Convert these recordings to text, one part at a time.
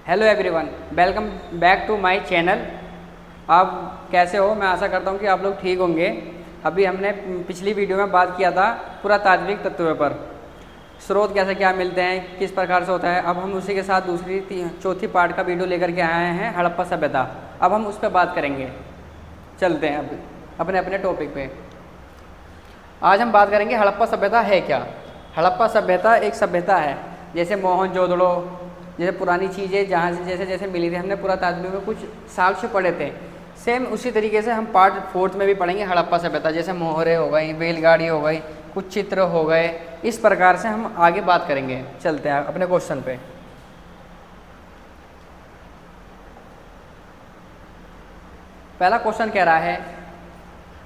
Hello everyone, welcome back to my channel. आप कैसे हो? मैं आशा करता हूँ कि आप लोग ठीक होंगे। अभी हमने पिछली वीडियो में बात किया था पुरातात्विक तत्वों पर, स्रोत कैसे क्या मिलते हैं, किस प्रकार से होता है। अब हम उसी के साथ चौथी पार्ट का वीडियो लेकर के आए हैं, हड़प्पा सभ्यता। अब हम उस पर बात करेंगे। चलते हैं अब अपने अपने टॉपिक पे। आज हम बात करेंगे हड़प्पा सभ्यता है क्या। हड़प्पा सभ्यता एक सभ्यता है, जैसे मोहनजोदड़ो, जैसे पुरानी चीज़ें जहाँ से जैसे जैसे मिली थी। हमने पुरातात्विक में कुछ साक्ष्य पढ़े थे, सेम उसी तरीके से हम पार्ट 4 में भी पढ़ेंगे हड़प्पा सभ्यता। जैसे मोहरे हो गई, बैलगाड़ी हो गई, कुछ चित्र हो गए, इस प्रकार से हम आगे बात करेंगे। चलते हैं अपने क्वेश्चन पे। पहला क्वेश्चन कह रहा है,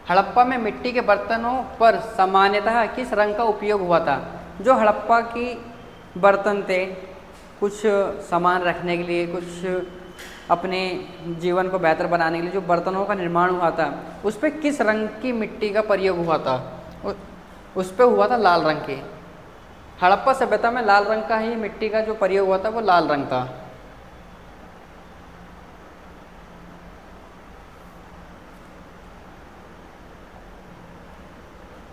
हड़प्पा में मिट्टी के बर्तनों पर सामान्यतः किस रंग का उपयोग हुआ था। जो हड़प्पा की बर्तन थे, कुछ सामान रखने के लिए, कुछ अपने जीवन को बेहतर बनाने के लिए जो बर्तनों का निर्माण हुआ था, उस पर किस रंग की मिट्टी का प्रयोग हुआ था। उस पर हुआ था लाल रंग की। हड़प्पा सभ्यता में लाल रंग का ही मिट्टी का जो प्रयोग हुआ था वो लाल रंग था।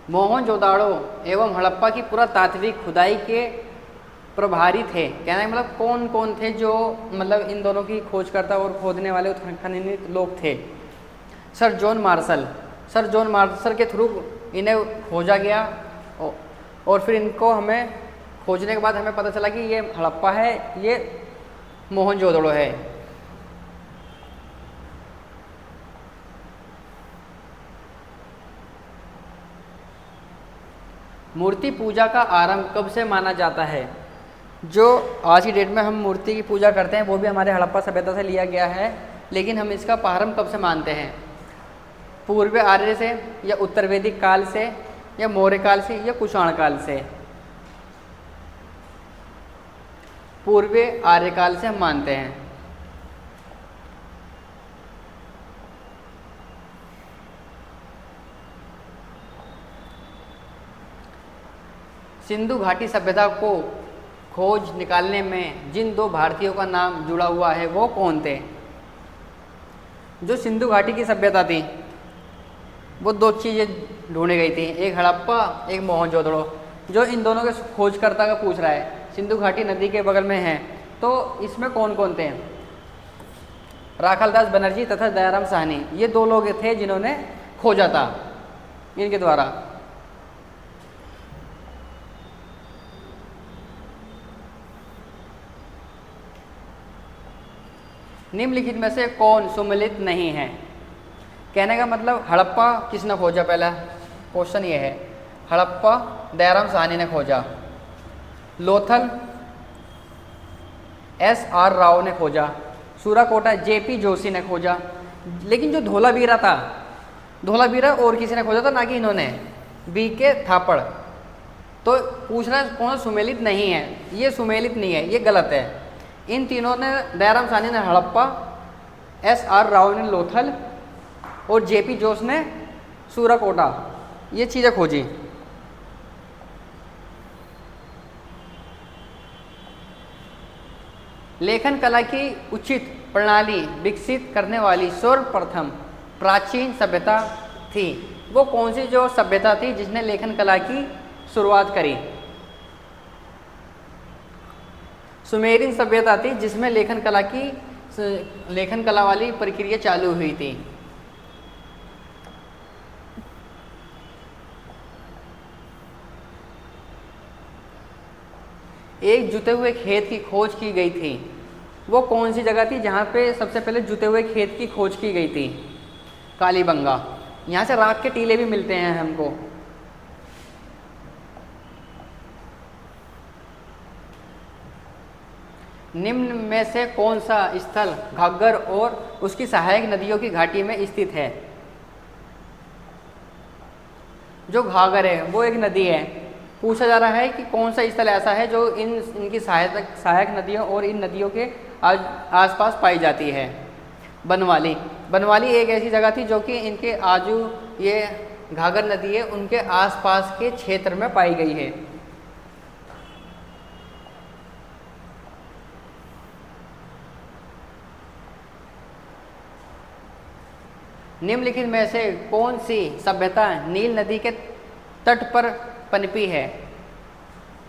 मोहनजोदाड़ो एवं हड़प्पा की पुरातात्विक खुदाई के प्रभारी थे। कहने का मतलब कौन कौन थे जो मतलब इन दोनों की खोजकर्ता और खोदने वाले उत्खननित लोग थे। Sir John Marshall. Sir John Marshall के थ्रू इन्हें खोजा गया और फिर इनको हमें खोजने के बाद हमें पता चला कि ये हड़प्पा है, ये मोहनजोदड़ो है। मूर्ति पूजा का आरंभ कब से माना जाता है। जो आज की डेट में हम मूर्ति की पूजा करते हैं वो भी हमारे हड़प्पा सभ्यता से लिया गया है, लेकिन हम इसका प्रारंभ कब से मानते हैं। पूर्व आर्य से, या उत्तर वैदिक काल से, या मौर्य काल से, या कुषाण काल से। पूर्व आर्य काल से हम मानते हैं। सिंधु घाटी सभ्यता को खोज निकालने में जिन दो भारतीयों का नाम जुड़ा हुआ है वो कौन थे। जो सिंधु घाटी की सभ्यता थी वो दो चीज़ें ढूंढी गई थी, एक हड़प्पा, एक मोहनजोदड़ो। जो इन दोनों के खोजकर्ता का पूछ रहा है, सिंधु घाटी नदी के बगल में है, तो इसमें कौन कौन थे। राखालदास बनर्जी तथा दयाराम साहनी, ये दो लोग थे जिन्होंने खोजा था इनके द्वारा। निम्नलिखित में से कौन सुमेलित नहीं है। कहने का मतलब हड़प्पा किसने खोजा, पहला क्वेश्चन ये है। हड़प्पा दयाराम साहनी ने खोजा। लोथल SR राव ने खोजा। सूराकोटा JP जोशी ने खोजा। लेकिन जो धोलावीरा था, धोलावीरा और किसी ने खोजा था, ना कि इन्होंने, BK थापड़। तो पूछना कौन सुमेलित नहीं है, ये सुमेलित नहीं है, ये गलत है। इन तीनों ने, दयाराम साहनी ने हड़प्पा, SR राव ने लोथल और JP जोश ने सूराकोटा, ये चीज़ें खोजी। लेखन कला की उचित प्रणाली विकसित करने वाली सर्वप्रथम प्राचीन सभ्यता थी। वो कौन सी जो सभ्यता थी जिसने लेखन कला की शुरुआत करी। सुमेरियन सभ्यता थी जिसमें लेखन कला वाली प्रक्रिया चालू हुई थी। एक जुते हुए खेत की खोज की गई थी। वो कौन सी जगह थी जहाँ पे सबसे पहले जुते हुए खेत की खोज की गई थी। कालीबंगा। यहाँ से राख के टीले भी मिलते हैं हमको। निम्न में से कौन सा स्थल घग्गर और उसकी सहायक नदियों की घाटी में स्थित है। जो घाघर है वो एक नदी है। पूछा जा रहा है कि कौन सा स्थल ऐसा है जो इनकी सहायक नदियों और इन नदियों के आसपास पाई जाती है। बनवाली। बनवाली एक ऐसी जगह थी जो कि इनके आजू, ये घाघर नदी है, उनके आसपास के क्षेत्र में पाई गई है। निम्नलिखित में से कौन सी सभ्यता नील नदी के तट पर पनपी है?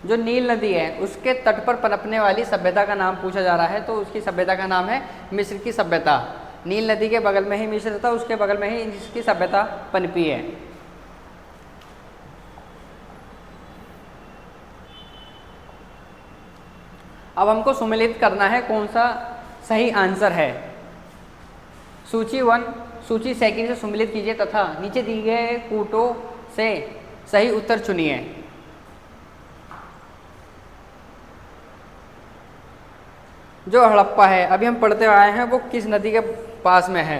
जो नील नदी है उसके तट पर पनपने वाली सभ्यता का नाम पूछा जा रहा है, तो उसकी सभ्यता का नाम है मिस्र की सभ्यता। नील नदी के बगल में ही मिस्र था, उसके बगल में ही इसकी सभ्यता पनपी है। अब हमको सुमेलित करना है कौन सा सही आंसर है। सूची 1 सूची सेकंड से सुमेलित कीजिए तथा नीचे दिए गए कूटों से सही उत्तर चुनिए। जो हड़प्पा है अभी हम पढ़ते आए हैं वो किस नदी के पास में है?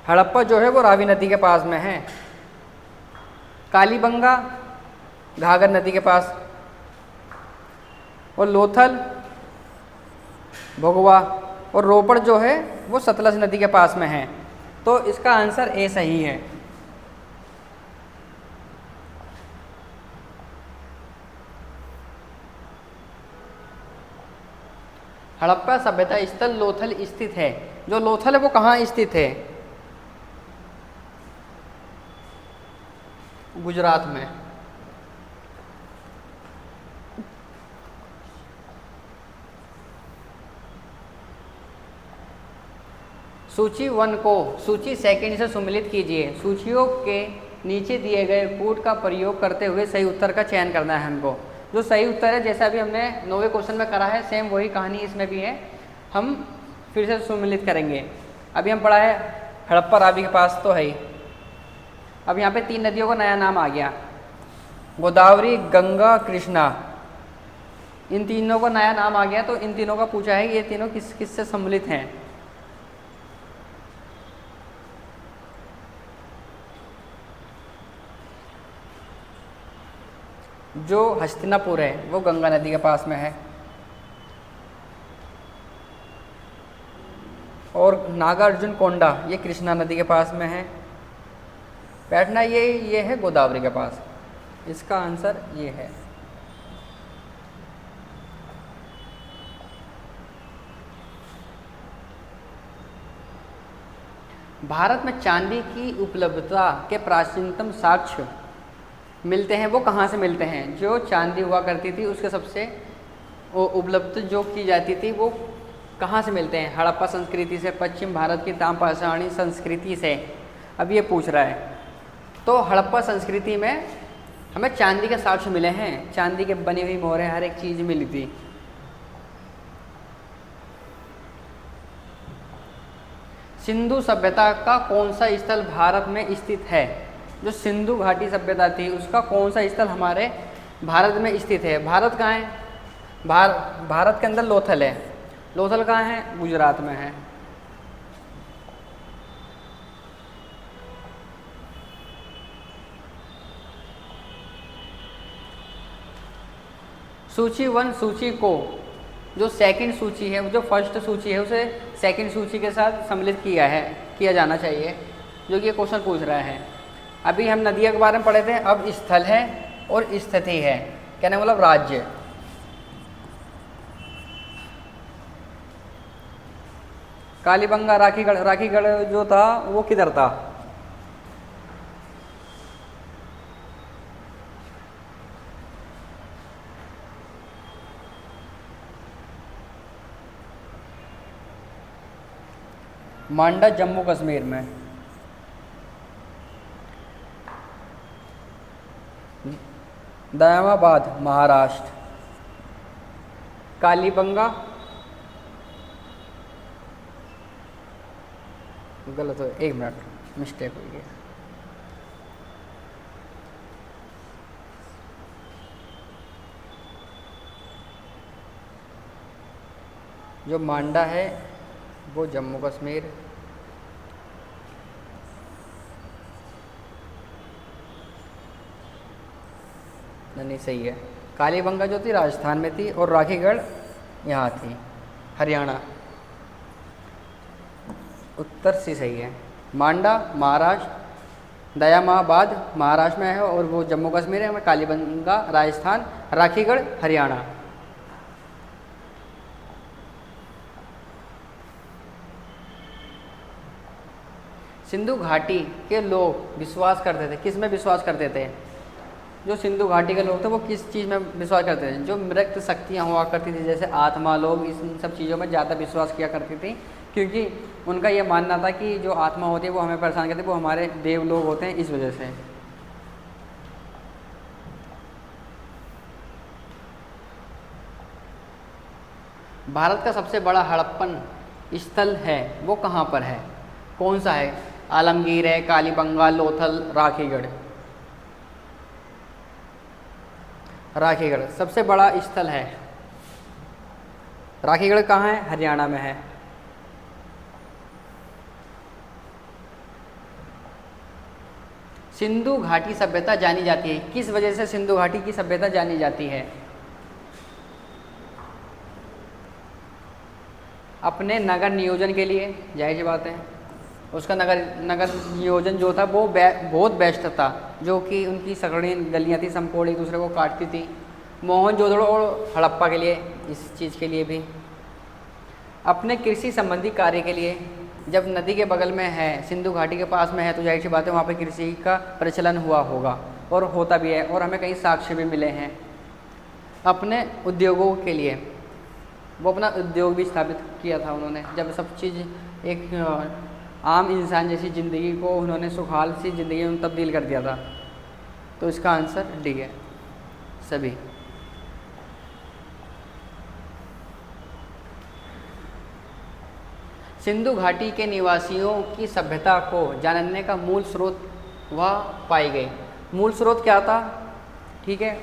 हड़प्पा जो है वो रावी नदी के पास में है। कालीबंगा घाघर नदी के पास, और लोथल भोगवा और रोपड़ जो है वो सतलज नदी के पास में है। तो इसका आंसर ए सही है। हड़प्पा सभ्यता स्थल लोथल स्थित है। जो लोथल है वो कहाँ स्थित है? गुजरात में। सूची 1 को सूची सेकंड से सुमेलित कीजिए। सूचियों के नीचे दिए गए कूट का प्रयोग करते हुए सही उत्तर का चयन करना है हमको। जो सही उत्तर है जैसा अभी हमने 9वें क्वेश्चन में करा है सेम वही कहानी इसमें भी है, हम फिर से सुमेलित करेंगे। अभी हम पढ़ा है हड़प्पा रावी के पास तो है ही। अब यहाँ पे 3 नदियों का नया नाम आ गया, गोदावरी गंगा कृष्णा। इन तीनों का नया नाम आ गया, तो इन तीनों का पूछा है ये तीनों किस किस से सम्मिलित हैं। जो हस्तिनापुर है वो गंगा नदी के पास में है, और नागार्जुन कोंडा ये कृष्णा नदी के पास में है। पैटना ये है गोदावरी के पास। इसका आंसर ये है। भारत में चांदी की उपलब्धता के प्राचीनतम साक्ष्य मिलते हैं वो कहाँ से मिलते हैं? जो चांदी हुआ करती थी उसके सबसे उपलब्ध जो की जाती थी वो कहाँ से मिलते हैं? हड़प्पा संस्कृति से, पश्चिम भारत की ताम्रपाषाणी संस्कृति से। अब ये पूछ रहा है, तो हड़प्पा संस्कृति में हमें चांदी के साक्ष्य मिले हैं, चांदी के बनी हुई मोहरें, हर एक चीज़ मिली थी। सिंधु सभ्यता का कौन सा स्थल भारत में स्थित है? जो सिंधु घाटी सभ्यता थी उसका कौन सा स्थल हमारे भारत में स्थित है? भारत कहाँ है? भारत के अंदर लोथल है। लोथल कहाँ है? गुजरात में है। सूची 1 सूची को जो सेकंड सूची है, जो फर्स्ट सूची है उसे सेकंड सूची के साथ सम्मिलित किया जाना चाहिए, जो कि ये क्वेश्चन पूछ रहा है। अभी हम नदियों के बारे में पढ़े थे, अब स्थल है और स्थिति है, कहने मतलब राज्य। कालीबंगा राखीगढ़ जो था वो किधर था? मांडा जम्मू कश्मीर में। दयामाबाद महाराष्ट्र। कालीबंगा गलत हो, 1 मिनट मिस्टेक हो गया। जो मांडा है वो जम्मू कश्मीर, नहीं सही है। कालीबंगा जो थी राजस्थान में थी और राखीगढ़ यहाँ थी हरियाणा। उत्तर सी सही है। मांडा महाराष्ट्र, दयामाबाद महाराष्ट्र में है और वो जम्मू कश्मीर है। कालीबंगा राजस्थान, राखीगढ़ हरियाणा। सिंधु घाटी के लोग विश्वास करते थे, किस में विश्वास करते थे? जो सिंधु घाटी के लोग थे वो किस चीज़ में विश्वास करते थे? जो मृत शक्तियाँ हुआ करती थी, जैसे आत्मा, लोग इस सब चीज़ों में ज़्यादा विश्वास किया करती थी, क्योंकि उनका ये मानना था कि जो आत्मा होती है वो हमें परेशान करती है, वो हमारे देव लोग होते हैं, इस वजह से। भारत का सबसे बड़ा हड़प्पन स्थल है वो कहाँ पर है? कौन सा है? आलमगीर है, कालीबंगा, लोथल, राखीगढ़। राखीगढ़ सबसे बड़ा स्थल है। राखीगढ़ कहाँ है? हरियाणा में है। सिंधु घाटी सभ्यता जानी जाती है, किस वजह से सिंधु घाटी की सभ्यता जानी जाती है? अपने नगर नियोजन के लिए, जाहिर सी बात है। उसका नगर नियोजन जो था वो बहुत बेस्ट था, जो कि उनकी सगड़ी गलियाँ थी, समकोड़ एक दूसरे को काटती थी। मोहनजोदड़ो और हड़प्पा के लिए, इस चीज़ के लिए भी। अपने कृषि संबंधी कार्य के लिए, जब नदी के बगल में है, सिंधु घाटी के पास में है, तो जाहिर सी बात है वहाँ पे कृषि का प्रचलन हुआ होगा और होता भी है, और हमें कई साक्ष्य भी मिले हैं। अपने उद्योगों के लिए, वो अपना उद्योग भी स्थापित किया था उन्होंने, जब सब चीज़ एक आम इंसान जैसी ज़िंदगी को उन्होंने सुखाल सी ज़िंदगी में तब्दील कर दिया था। तो इसका आंसर डी है सभी। सिंधु घाटी के निवासियों की सभ्यता को जानने का मूल स्रोत वह पाई गई। मूल स्रोत क्या था? ठीक है,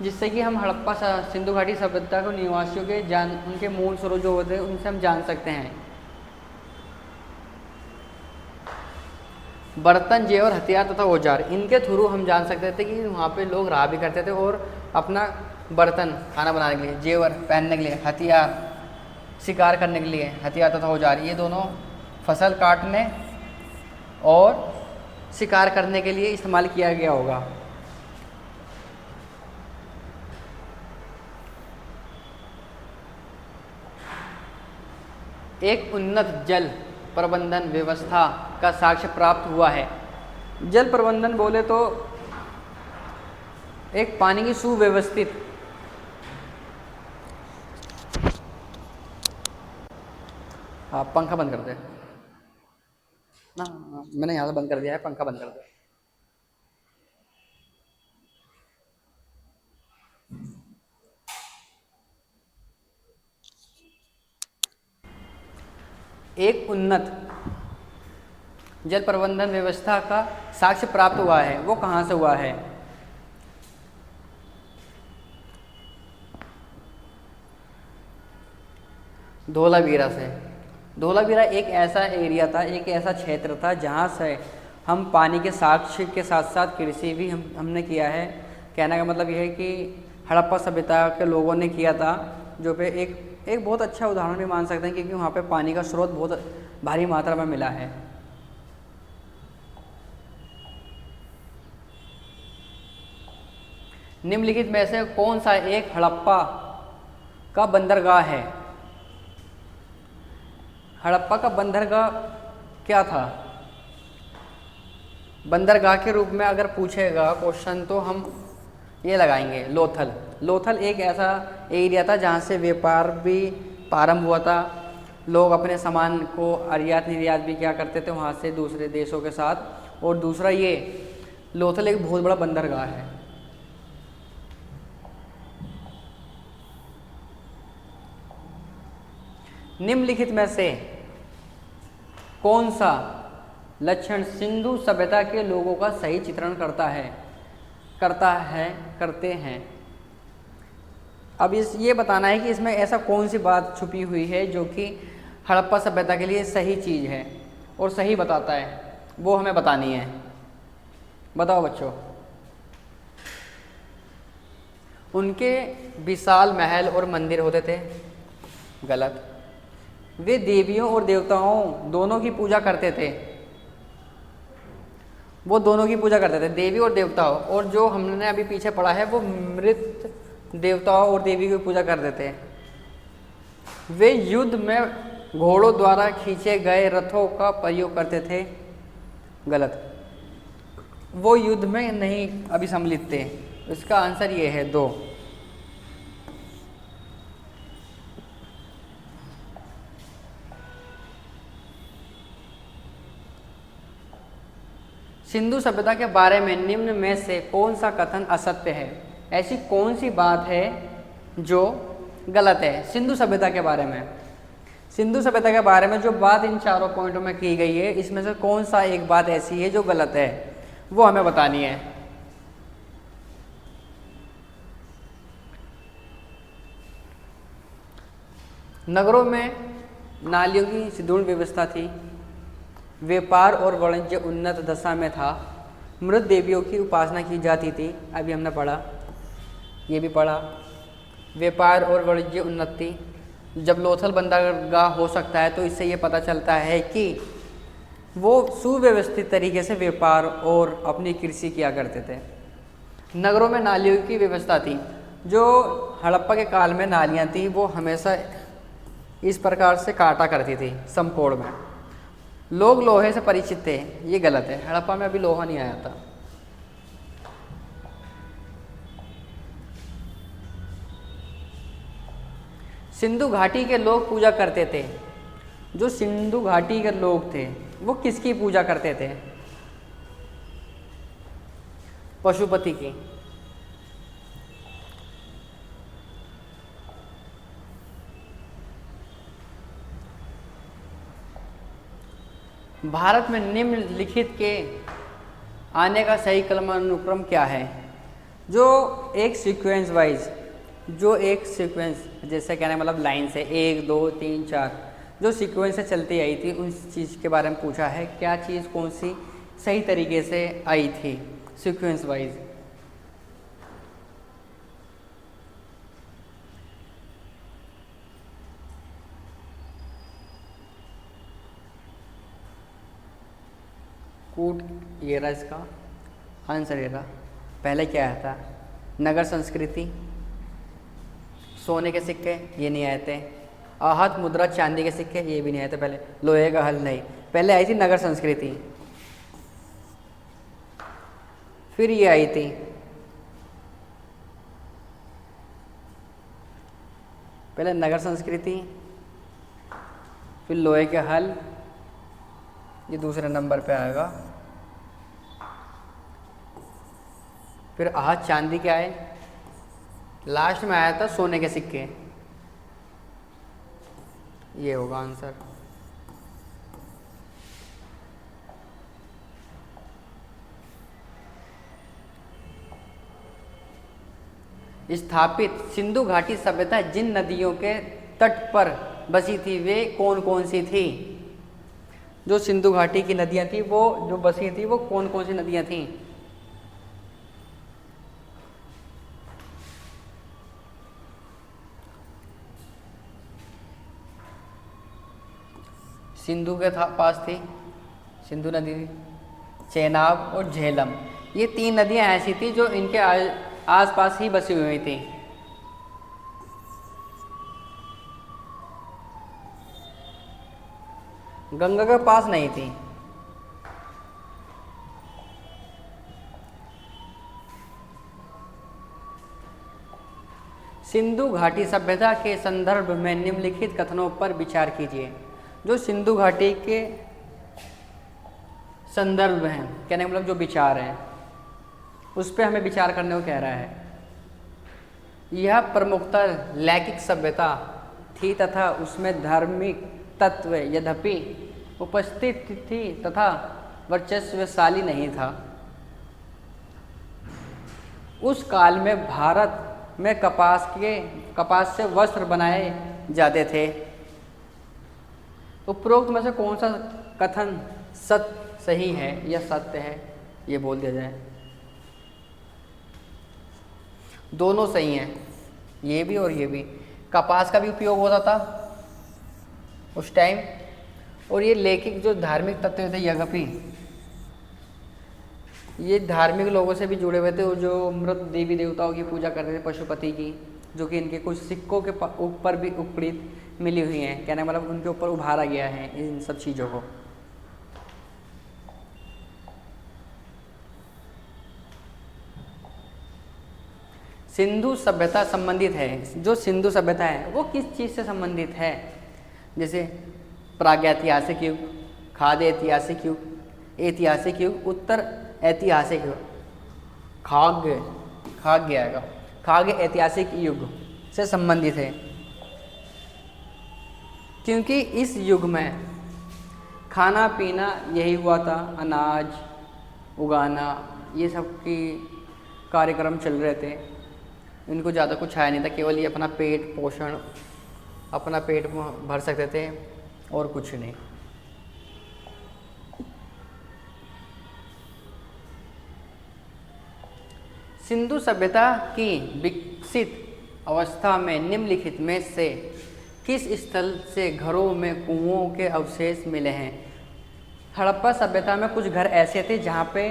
जिससे कि हम हड़प्पा सिंधु घाटी सभ्यता को निवासियों के उनके मूल स्रोत जो होते हैं उनसे हम जान सकते हैं। बर्तन, जेवर, हथियार तथा औजार, इनके थ्रू हम जान सकते थे कि वहाँ पे लोग रहा भी करते थे और अपना बर्तन खाना बनाने के लिए, जेवर पहनने के लिए, हथियार शिकार करने के लिए, हथियार तथा औजार, ये दोनों फसल काटने और शिकार करने के लिए इस्तेमाल किया गया होगा। एक उन्नत जल प्रबंधन व्यवस्था का साक्ष्य प्राप्त हुआ है। जल प्रबंधन बोले तो एक पानी की सुव्यवस्थित, हाँ पंखा बंद कर दे ना, मैंने यहाँ से बंद कर दिया है, पंखा बंद कर दे। एक उन्नत जल प्रबंधन व्यवस्था का साक्ष्य प्राप्त हुआ है, वो कहाँ से हुआ है? धोलावीरा से। धोलावीरा एक ऐसा एरिया था, एक ऐसा क्षेत्र था जहाँ से हम पानी के साक्ष्य के साथ साथ कृषि भी हमने किया है। कहने का मतलब यह है कि हड़प्पा सभ्यता के लोगों ने किया था, जो पे एक बहुत अच्छा उदाहरण भी मान सकते हैं, क्योंकि वहाँ पे पानी का स्रोत बहुत भारी मात्रा में मिला है। निम्नलिखित में से कौन सा एक हड़प्पा का बंदरगाह है? हड़प्पा का बंदरगाह क्या था? बंदरगाह के रूप में अगर पूछेगा क्वेश्चन तो हम ये लगाएंगे लोथल। लोथल एक ऐसा एरिया था जहाँ से व्यापार भी प्रारंभ हुआ था। लोग अपने सामान को आयात निर्यात भी क्या करते थे वहाँ से दूसरे देशों के साथ। और दूसरा ये लोथल एक बहुत बड़ा बंदरगाह है। निम्नलिखित में से कौन सा लक्षण सिंधु सभ्यता के लोगों का सही चित्रण करते हैं? अब ये बताना है कि इसमें ऐसा कौन सी बात छुपी हुई है जो कि हड़प्पा सभ्यता के लिए सही चीज़ है और सही बताता है, वो हमें बतानी है। बताओ बच्चों। उनके विशाल महल और मंदिर होते थे। गलत। वे देवियों और देवताओं दोनों की पूजा करते थे। वो दोनों की पूजा करते थे, देवी और देवताओं। और जो हमने अभी पीछे पढ़ा है वो मृत देवताओं और देवी की पूजा करते थे। वे युद्ध में घोड़ों द्वारा खींचे गए रथों का प्रयोग करते थे। गलत। वो युद्ध में नहीं अभिसम्मिलित थे। इसका आंसर ये है 2। सिंधु सभ्यता के बारे में निम्न में से कौन सा कथन असत्य है? ऐसी कौन सी बात है जो गलत है सिंधु सभ्यता के बारे में? सिंधु सभ्यता के बारे में जो बात इन चारों पॉइंटों में की गई है, इसमें से कौन सा एक बात ऐसी है जो गलत है, वो हमें बतानी है। नगरों में नालियों की सुदृढ़ व्यवस्था थी। व्यापार और वाणिज्य उन्नत दशा में था। मृत देवियों की उपासना की जाती थी। अभी हमने पढ़ा, ये भी पढ़ा। व्यापार और वाणिज्य उन्नति। जब लोथल बंदरगाह हो सकता है तो इससे ये पता चलता है कि वो सुव्यवस्थित तरीके से व्यापार और अपनी कृषि किया करते थे। नगरों में नालियों की व्यवस्था थी। जो हड़प्पा के काल में नालियाँ थी वो हमेशा इस प्रकार से काटा करती थी, समकोण में। लोग लोहे से परिचित थे। ये गलत है, हड़प्पा में अभी लोहा नहीं आया था। सिंधु घाटी के लोग पूजा करते थे। जो सिंधु घाटी के लोग थे वो किसकी पूजा करते थे? पशुपति की। भारत में निम्नलिखित के आने का सही क्रमानुक्रम क्या है? जो एक सीक्वेंस वाइज, जो एक सीक्वेंस जैसे कहने मतलब लाइन से 1 2 3 4 जो सीक्वेंस से चलती आई थी, उस चीज़ के बारे में पूछा है। क्या चीज़ कौन सी सही तरीके से आई थी सीक्वेंस वाइज? कूट, ये रहा इसका आंसर। ये रहा। पहले क्या आया था? नगर संस्कृति, सोने के सिक्के, ये नहीं आए थे। आहत मुद्रा, चांदी के सिक्के, ये भी नहीं आए थे पहले। लोहे का हल नहीं, पहले आई थी नगर संस्कृति, फिर ये आई थी पहले नगर संस्कृति, फिर लोहे के हल, ये दूसरे नंबर पे आएगा। फिर आहत चांदी के आए, लास्ट में आया था सोने के सिक्के। ये होगा आंसर। स्थापित सिंधु घाटी सभ्यता जिन नदियों के तट पर बसी थी वे कौन कौन सी थी? जो सिंधु घाटी की नदियां थी वो जो बसी थी वो कौन कौन सी नदियां थी? सिंधु के पास थी, सिंधु नदी थी, चेनाब और झेलम। ये 3 नदियां ऐसी थी जो इनके आसपास ही बसी हुई थी। गंगा के पास नहीं थी। सिंधु घाटी सभ्यता के संदर्भ में निम्नलिखित कथनों पर विचार कीजिए। जो सिंधु घाटी के संदर्भ हैं, कहने का मतलब जो विचार हैं, उस पर हमें विचार करने को कह रहा है। यह प्रमुखतः लैंगिक सभ्यता थी तथा उसमें धार्मिक तत्व यद्यपि उपस्थित थी तथा वर्चस्वशाली नहीं था। उस काल में भारत में कपास से वस्त्र बनाए जाते थे। उपरोक्त में से कौन सा कथन सही है या सत्य है, ये बोल दिया जाए। दोनों सही हैं, ये भी और ये भी। कपास का भी उपयोग होता था उस टाइम, और ये लैंगिक जो धार्मिक तत्व थे यद्यपि ये धार्मिक लोगों से भी जुड़े हुए थे, जो मृत देवी देवताओं की पूजा करते थे, पशुपति की, जो कि इनके कुछ सिक्कों के ऊपर भी उपकृत मिली हुई हैं, कहने का मतलब उनके ऊपर उभारा गया है इन सब चीज़ों को। सिंधु सभ्यता संबंधित है, जो सिंधु सभ्यता है वो किस चीज़ से संबंधित है? जैसे प्रागैतिहासिक युग, खाद्य ऐतिहासिक युग, ऐतिहासिक युग, उत्तर ऐतिहासिक युग, खाद्य आएगा, खाद्य ऐतिहासिक युग से संबंधित है, क्योंकि इस युग में खाना पीना यही हुआ था, अनाज उगाना ये सब की कार्यक्रम चल रहे थे। इनको ज़्यादा कुछ आया नहीं था, केवल ये अपना पेट पोषण, अपना पेट भर सकते थे और कुछ नहीं। सिंधु सभ्यता की विकसित अवस्था में निम्नलिखित में से किस स्थल से घरों में कुओं के अवशेष मिले हैं? हड़प्पा सभ्यता में कुछ घर ऐसे थे जहाँ पे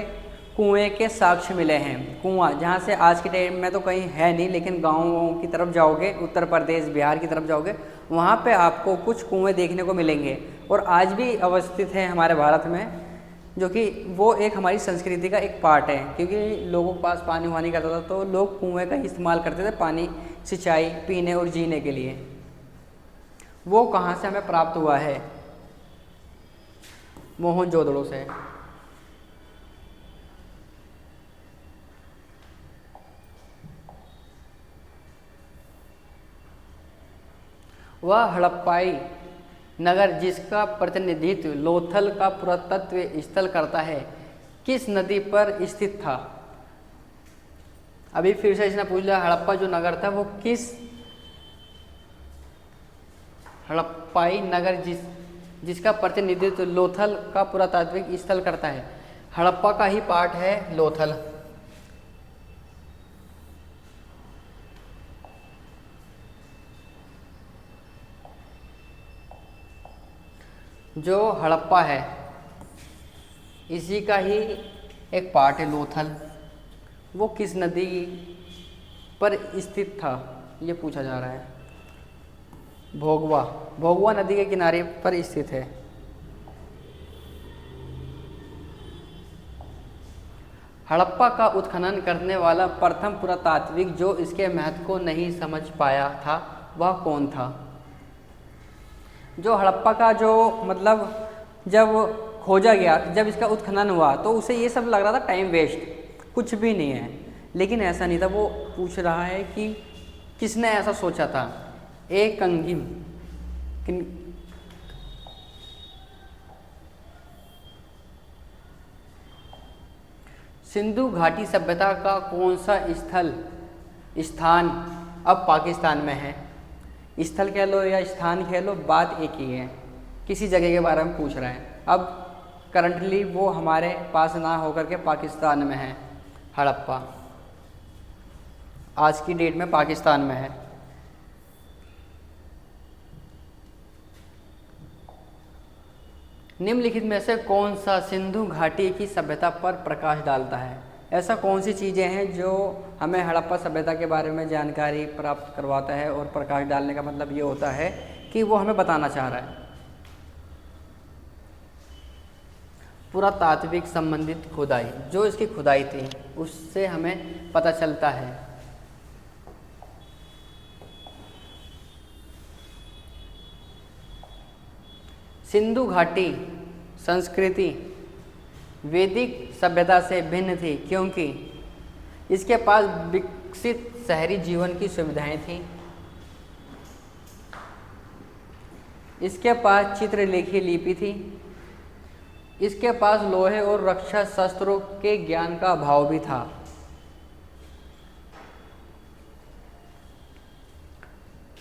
कुएं के साक्ष्य मिले हैं। कुआं जहाँ से आज के टाइम में तो कहीं है नहीं, लेकिन गाँवों की तरफ जाओगे, उत्तर प्रदेश बिहार की तरफ जाओगे, वहाँ पे आपको कुछ कुएं देखने को मिलेंगे और आज भी अवस्थित हैं हमारे भारत में, जो कि वो एक हमारी संस्कृति का एक पार्ट है। क्योंकि लोगों के पास पानी वानी करता था तो लोग कुएं का इस्तेमाल करते थे पानी, सिंचाई, पीने और जीने के लिए। वो कहाँ से हमें प्राप्त हुआ है? मोहनजोदड़ो से। वह हड़प्पाई नगर जिसका प्रतिनिधित्व लोथल का पुरातत्व स्थल करता है, किस नदी पर स्थित था? अभी फिर से इसने पूछ लिया, हड़प्पा जो नगर था वो किस, हड़प्पाई नगर जिसका प्रतिनिधित्व लोथल का पुरातात्विक स्थल करता है। हड़प्पा का ही पार्ट है लोथल। जो हड़प्पा है इसी का ही एक पार्ट है लोथल। वो किस नदी पर स्थित था ये पूछा जा रहा है। भोगवा नदी के किनारे पर स्थित है। हड़प्पा का उत्खनन करने वाला प्रथम पुरातात्विक जो इसके महत्व को नहीं समझ पाया था वह कौन था? जो हड़प्पा का जो मतलब जब खोजा गया, जब इसका उत्खनन हुआ तो उसे ये सब लग रहा था टाइम वेस्ट, कुछ भी नहीं है, लेकिन ऐसा नहीं था। वो पूछ रहा है कि किसने ऐसा सोचा था? ए कंगिम सिंधु घाटी सभ्यता का कौन सा स्थान अब पाकिस्तान में है? स्थल कह लो या स्थान कह लो, बात एक ही है, किसी जगह के बारे में पूछ रहे हैं। अब करंटली वो हमारे पास ना होकर के पाकिस्तान में है। हड़प्पा आज की डेट में पाकिस्तान में है। निम्नलिखित में से कौन सा सिंधु घाटी की सभ्यता पर प्रकाश डालता है? ऐसा कौन सी चीज़ें हैं जो हमें हड़प्पा सभ्यता के बारे में जानकारी प्राप्त करवाता है? और प्रकाश डालने का मतलब ये होता है कि वो हमें बताना चाह रहा है। पुरातात्विक संबंधित खुदाई, जो इसकी खुदाई थी उससे हमें पता चलता है। सिंधु घाटी संस्कृति वैदिक सभ्यता से भिन्न थी क्योंकि इसके पास विकसित शहरी जीवन की सुविधाएं थीं। इसके पास चित्रलेखी लिपि थी। इसके पास लोहे और रक्षा शस्त्रों के ज्ञान का अभाव भी था।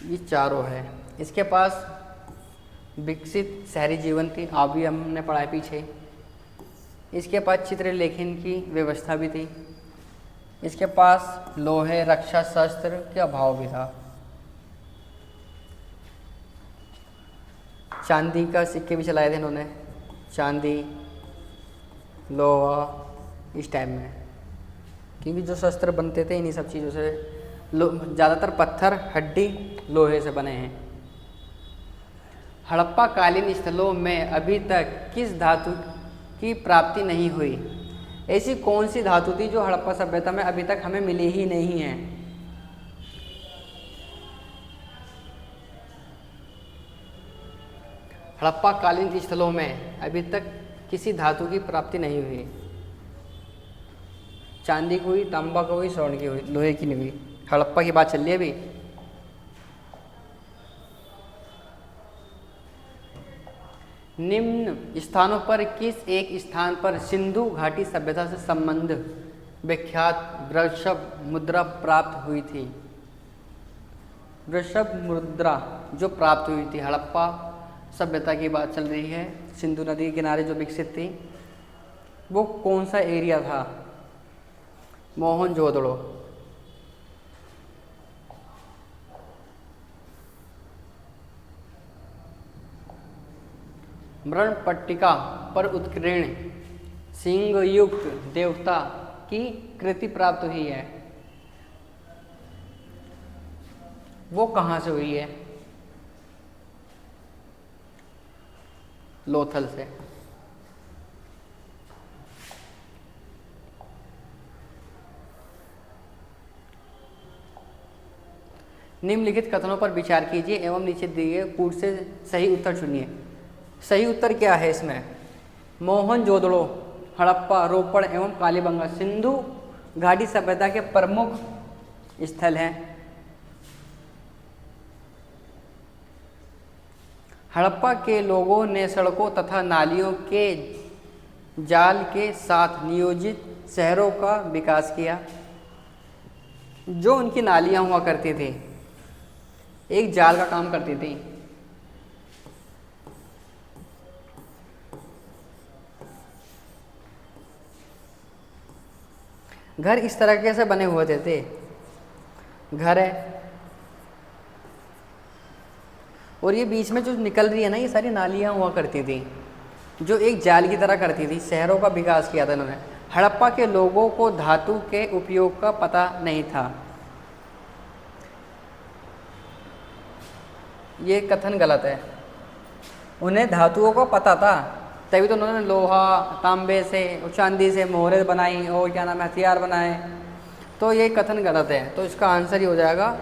ये चारों है। इसके पास विकसित शहरी जीवन थी, अभी हमने पढ़ा है पीछे। इसके पास चित्रलेखन की व्यवस्था भी थी। इसके पास लोहे रक्षा शस्त्र का अभाव भी था। चांदी का सिक्के भी चलाए थे इन्होंने, चांदी लोहा इस टाइम में, क्योंकि जो शस्त्र बनते थे इन्हीं सब चीज़ों से, ज़्यादातर पत्थर हड्डी लोहे से बने हैं। हड़प्पा कालीन स्थलों में अभी तक किस धातु की प्राप्ति नहीं हुई? ऐसी कौन सी धातु थी जो हड़प्पा सभ्यता में अभी तक हमें मिली ही नहीं है? हड़प्पा कालीन स्थलों में अभी तक किसी धातु की प्राप्ति नहीं हुई। चांदी की हुई, तांबा की हुई, स्वर्ण की हुई, लोहे की नहीं हुई। हड़प्पा की बात चल रही है अभी। निम्न स्थानों पर किस एक स्थान पर सिंधु घाटी सभ्यता से संबंध विख्यात वृषभ मुद्रा प्राप्त हुई थी? वृषभ मुद्रा जो प्राप्त हुई थी, हड़प्पा सभ्यता की बात चल रही है, सिंधु नदी के किनारे जो विकसित थी, वो कौन सा एरिया था? मोहनजोदड़ो। मृणपट्टिका पर उत्कीर्ण सिंहयुक्त देवता की कृति प्राप्त हुई है, वो कहाँ से हुई है? लोथल से। निम्नलिखित कथनों पर विचार कीजिए एवं नीचे दिए गए कूट से सही उत्तर चुनिए। सही उत्तर क्या है इसमें? मोहनजोदड़ो, हड़प्पा, रोपड़ एवं कालीबंगा सिंधु घाटी सभ्यता के प्रमुख स्थल हैं। हड़प्पा के लोगों ने सड़कों तथा नालियों के जाल के साथ नियोजित शहरों का विकास किया। जो उनकी नालियां हुआ करती थी, एक जाल का काम करती थी। घर इस तरह से बने हुए थे। घर है और ये बीच में जो निकल रही है ना, ये सारी नालियां हुआ करती थी जो एक जाल की तरह करती थी। शहरों का विकास किया था इन्होंने। हड़प्पा के लोगों को धातु के उपयोग का पता नहीं था। ये कथन गलत है। उन्हें धातुओं का पता था, तभी तो उन्होंने लोहा, तांबे से और चांदी से मोहरें बनाई और क्या नाम है, हथियार बनाए। तो ये कथन गलत है। तो इसका आंसर ही हो जाएगा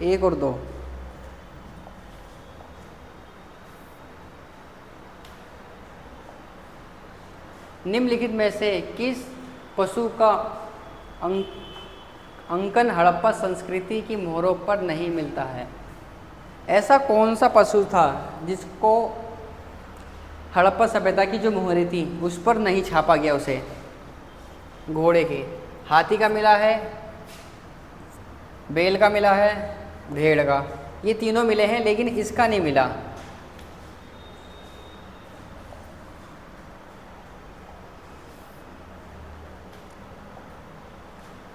1 और 2। निम्नलिखित में से किस पशु का अंकन हड़प्पा संस्कृति की मोहरों पर नहीं मिलता है? ऐसा कौन सा पशु था जिसको हड़प्पा सभ्यता की जो मोहरें थी उस पर नहीं छापा गया? उसे घोड़े के, हाथी का मिला है, बैल का मिला है, भेड़ का। ये तीनों मिले हैं लेकिन इसका नहीं मिला।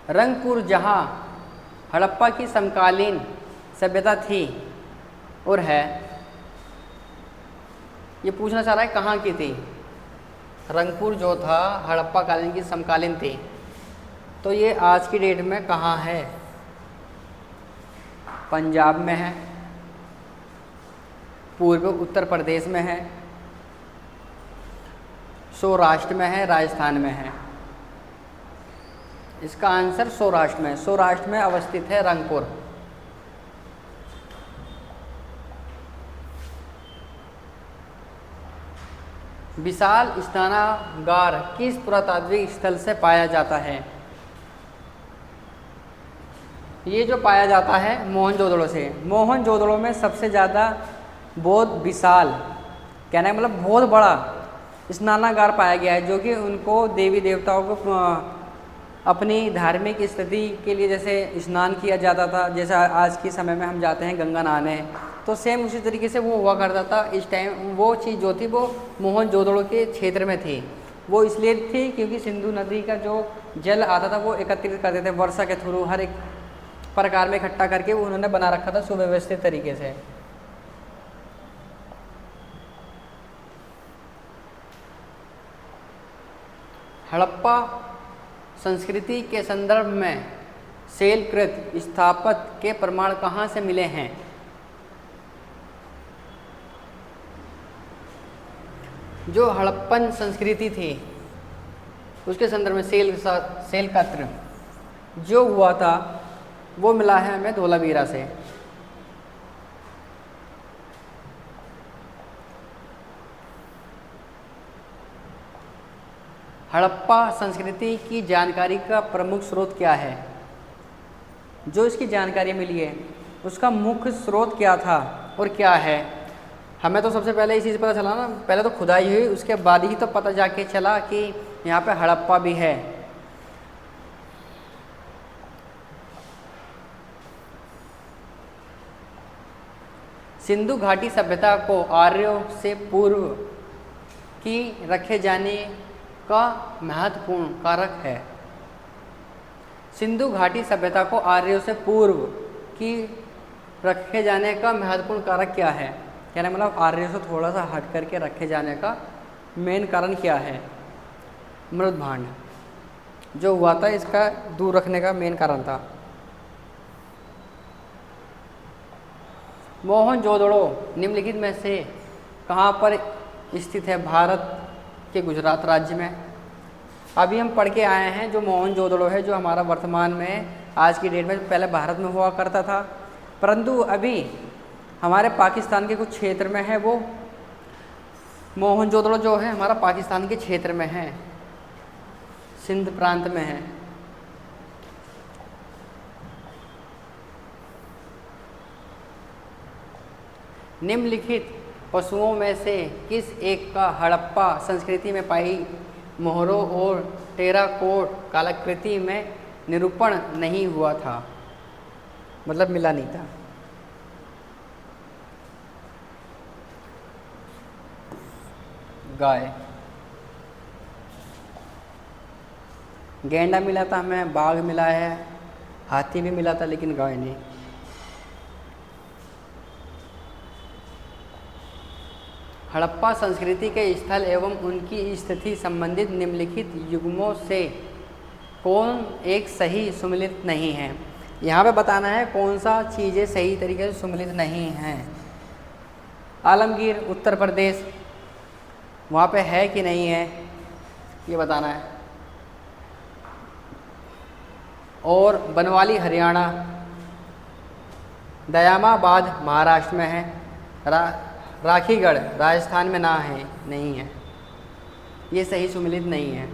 रंगपुर जहाँ हड़प्पा की समकालीन सभ्यता थी और है, ये पूछना चाह रहा है कहाँ की थी? रंगपुर जो था हड़प्पा कालीन की समकालीन थी, तो ये आज की डेट में कहाँ है? पंजाब में है, पूर्व उत्तर प्रदेश में है, सौराष्ट्र में है, राजस्थान में है। इसका आंसर सौराष्ट्र में, सौराष्ट्र में अवस्थित है रंगपुर। विशाल स्नानागार किस पुरातात्विक स्थल से पाया जाता है? ये जो पाया जाता है मोहनजोदड़ो से। मोहनजोदड़ो में सबसे ज़्यादा बहुत विशाल, कहने का मतलब बहुत बड़ा स्नानागार पाया गया है, जो कि उनको देवी देवताओं को अपनी धार्मिक स्थिति के लिए जैसे स्नान किया जाता था, जैसे आज के समय में हम जाते हैं गंगा नहाने, तो सेम उसी तरीके से वो हुआ करता था। इस टाइम वो चीज़ जो थी वो मोहनजोदड़ो के क्षेत्र में थी। वो इसलिए थी क्योंकि सिंधु नदी का जो जल आता था वो एकत्रित करते थे वर्षा के थ्रू, हर एक प्रकार में इकट्ठा करके वो उन्होंने बना रखा था सुव्यवस्थित तरीके से। हड़प्पा संस्कृति के संदर्भ में शैलकृत स्थापत्य के प्रमाण कहाँ से मिले हैं? जो हड़प्पन संस्कृति थी उसके संदर्भ में सेल कत्र जो हुआ था वो मिला है हमें धोलावीरा से। हड़प्पा संस्कृति की जानकारी का प्रमुख स्रोत क्या है? जो इसकी जानकारी मिली है उसका मुख्य स्रोत क्या था और क्या है? हमें तो सबसे पहले इसी से पता चला ना, पहले तो खुदाई हुई उसके बाद ही तो पता जाके चला कि यहाँ पे हड़प्पा भी है। सिंधु घाटी सभ्यता को आर्यों से पूर्व की रखे जाने का महत्वपूर्ण कारक है। सिंधु घाटी सभ्यता को आर्यों से पूर्व की रखे जाने का महत्वपूर्ण कारक क्या है? कहने मतलब आर्यों से थोड़ा सा हट करके रखे जाने का मेन कारण क्या है? मृद भांड जो हुआ था इसका दूर रखने का मेन कारण था। मोहनजोदड़ो निम्नलिखित में से कहाँ पर स्थित है? भारत के गुजरात राज्य में। अभी हम पढ़ के आए हैं जो मोहनजोदड़ो है जो हमारा वर्तमान में आज की डेट में पहले भारत में हुआ करता था, परंतु अभी हमारे पाकिस्तान के कुछ क्षेत्र में है। वो मोहनजोदड़ो जो है हमारा पाकिस्तान के क्षेत्र में है, सिंध प्रांत में है। निम्नलिखित पशुओं में से किस एक का हड़प्पा संस्कृति में पाई मोहरों और टेराकोट कलाकृति में निरूपण नहीं हुआ था? मतलब मिला नहीं था। गाय, गैंडा मिला था हमें, बाघ मिला है, हाथी भी मिला था, लेकिन गाय नहीं। हड़प्पा संस्कृति के स्थल एवं उनकी स्थिति संबंधित निम्नलिखित युग्मों से कौन एक सही सुमेलित नहीं है? यहाँ पे बताना है कौन सा चीज़ें सही तरीके से सुमेलित नहीं हैं। आलमगीर उत्तर प्रदेश वहाँ पे है कि नहीं है ये बताना है। और बनवाली हरियाणा, दयामाबाद महाराष्ट्र में है, राखीगढ़ राजस्थान में ना है, नहीं है, ये सही सुमेलित नहीं है।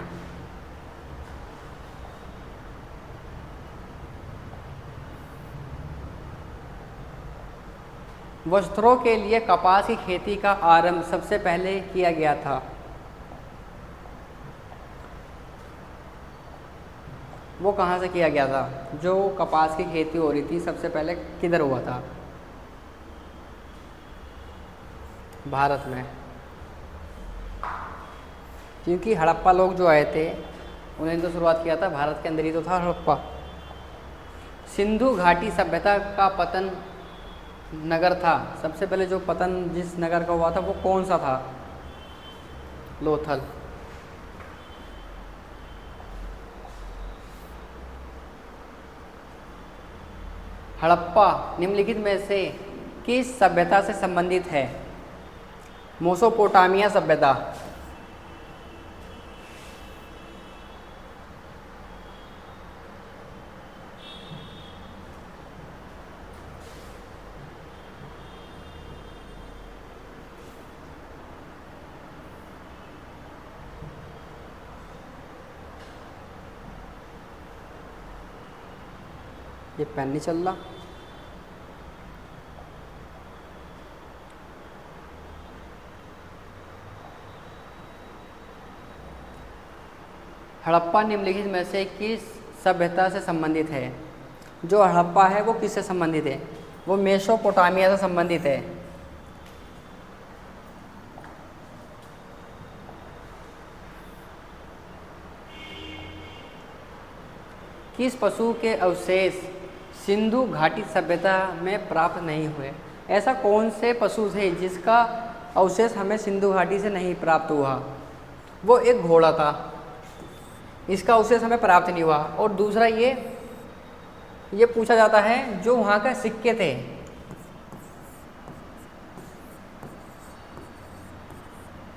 वस्त्रों के लिए कपास की खेती का आरंभ सबसे पहले किया गया था? वो कहाँ से किया गया था? जो कपास की खेती हो रही थी सबसे पहले किधर हुआ था? भारत में, क्योंकि हड़प्पा लोग जो आए थे उन्होंने तो शुरुआत किया था भारत के अंदर ही तो था हड़प्पा। सिंधु घाटी सभ्यता का पतन नगर था, सबसे पहले जो पतन जिस नगर का हुआ था वो कौन सा था? लोथल। हड़प्पा निम्नलिखित में से किस सभ्यता से संबंधित है? मेसोपोटामिया सभ्यता। ये पेन नहीं चल रहा। हड़प्पा निम्नलिखित में से किस सभ्यता से संबंधित है? जो हड़प्पा है वो किससे संबंधित है? वो मेसोपोटामिया से संबंधित है। किस पशु के अवशेष सिंधु घाटी सभ्यता में प्राप्त नहीं हुए? ऐसा कौन से पशु थे जिसका अवशेष हमें सिंधु घाटी से नहीं प्राप्त हुआ? वो एक घोड़ा था, इसका अवशेष हमें प्राप्त नहीं हुआ। और दूसरा ये पूछा जाता है जो वहाँ के सिक्के थे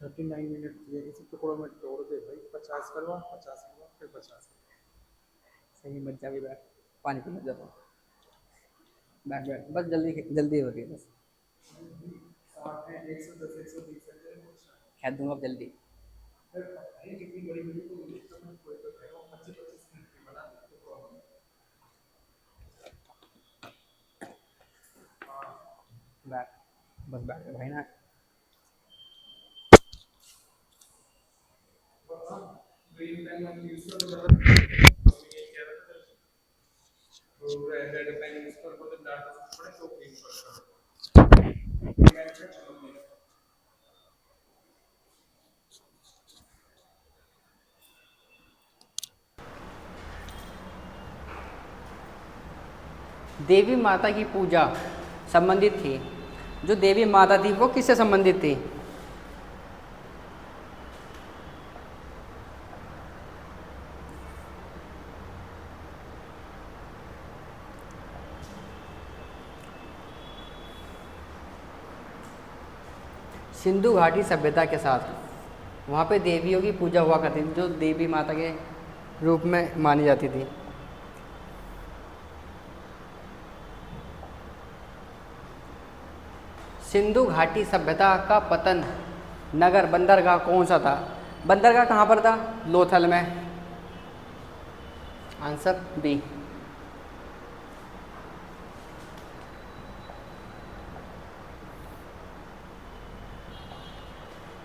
39 मिनट दिए, इसी टुकड़ों में तोड़ दे भाई। 50 करवा, 50 करवा, फिर 50। सही मत जा भी बैठ, पानी पीने जाता हूँ। बैठ बैठ, बस जल्दी जल्दी हो रही है बस। 60 है, 110, 120 है। खैर दूंगा अब जल्दी। फिर भाई कितनी बड़ी बड़ी तो देखता मैं, कोई तो कहेगा 25-25 मिनट की बना दी तो प्रॉब्लम। बैठ, बस बैठ भाई ना। ग्रीन पेन हम यूज कर रहे हैं, ये कह रहा था तो रेड पेन यूज कर को तो डाटा से पड़े तो ग्रीन पर। देवी माता की पूजा संबंधित थी। जो देवी माता थी वो किससे संबंधित थी? सिंधु घाटी सभ्यता के साथ। वहाँ पे देवियों की पूजा हुआ करती थी जो देवी माता के रूप में मानी जाती थी। सिंधु घाटी सभ्यता का पतन नगर बंदरगाह कौन सा था? बंदरगाह कहाँ पर था? लोथल में। Answer B.